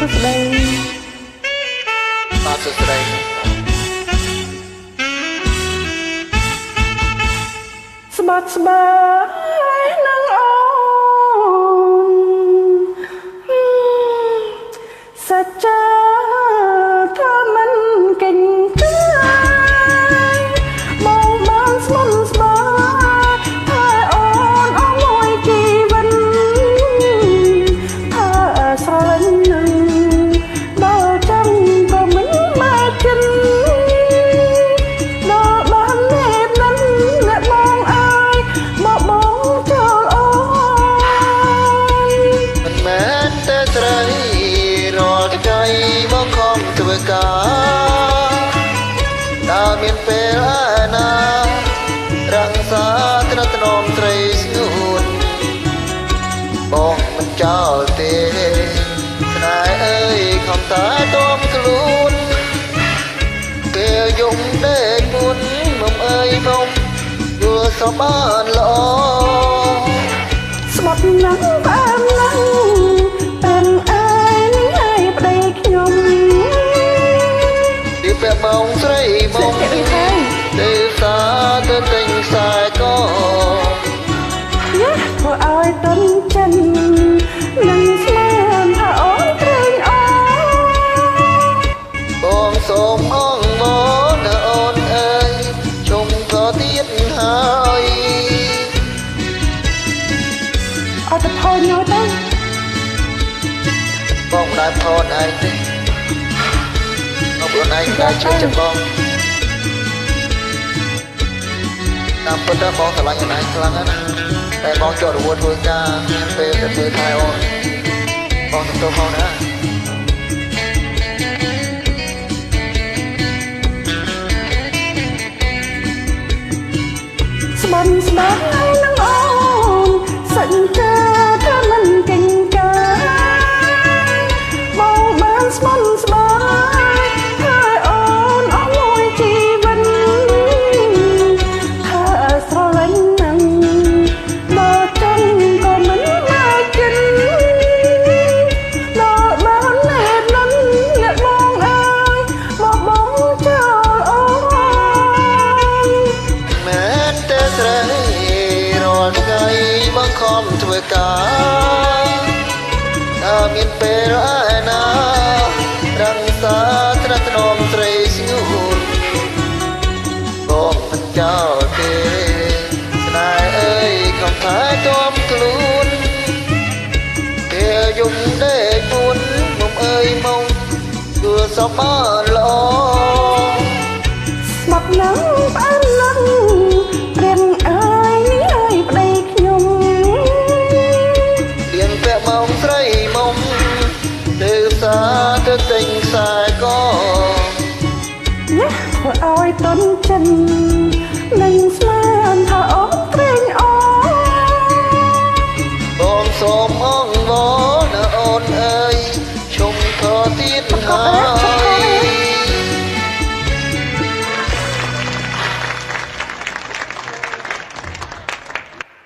សួស្តីបាទសួស្តីស្បាត់ស្បាយនឹងអូនសច្ចាថាមិនកិនចាយមកបានស្មុនស្បាយថាអូនអស់មួយជីវិតថាស្រឡាញ់នឹងដល់ចាំក៏មិនមកចិនដល់បាននេតនឹងអ្នកបងអើយមកបងចូលអូនមិនមែនតែស្រីរាល់ថ្ងៃមកខំធ្វើការតើមានពេលណារក្សាត្រឹមត្រង់ត្រីស្ងួនបងមិនចោលទេស្នេហ៍អើយខំតែតំខ្លួនពេលយំដេកមុនមុំអើយមុំយល់សប្បានល្អស្បត់ណាស់បានណាស់ប្រាំអើយនេះហើយប្តីខ្ញុំពីពាក់បងស្រីមុំទេសាទៅទិញខ្សែកយ៉ាធ្វើឲ្យទន់ចិននឹងស្មានថាអូនត្រេញអូបងសូមអងមកនៅអូនអើយជុំក៏ទៀតហើយអត់ទៅផោញយកទៅបងមិនដែលផោនឯងទេបងខ្លួនឯងដែលជួយចិត្តបងតាមពិតទៅបងស្រឡាញ់ខ្លួនឯងខ្លាំងណាស់តែបងជាប់រវល់ធ្វើការពេលទៅធ្វើថែអូនបងទៅទៅផងណាស្បន់ស្បាយនឹងអូនសច្ចាថាមិនកិនកាបងបានស្បន់ស្បាយហើយអូនអស់មួយជីវិតថាស្រឡាញ់នឹងដល់ចាំក៏មិនមកចិនដល់បាននេតនឹងអ្នកបងអើយមកបងចូលអូនមែនតែស្រីរាល់ថ្ងៃមកខំធ្វើការតើមានពេលណារក្សាត្រឹមត្រង់ត្រីស្ងួនបងមិនចោលទេស្នេហ៍អើយកុំថាតំខ្លួនពេលយំដេកមុនមុំអើយមុំយល់សប្បានល្អស្មាត់ណាស់ផ្អែមណាស់ព្រាមអើយនេះហើយប្តីខ្ញុំលៀងពាក់មកស្រីមុំទៅសាទៅទិញខ្សែកយ៉ាធ្វើឲ្យទន់ចិន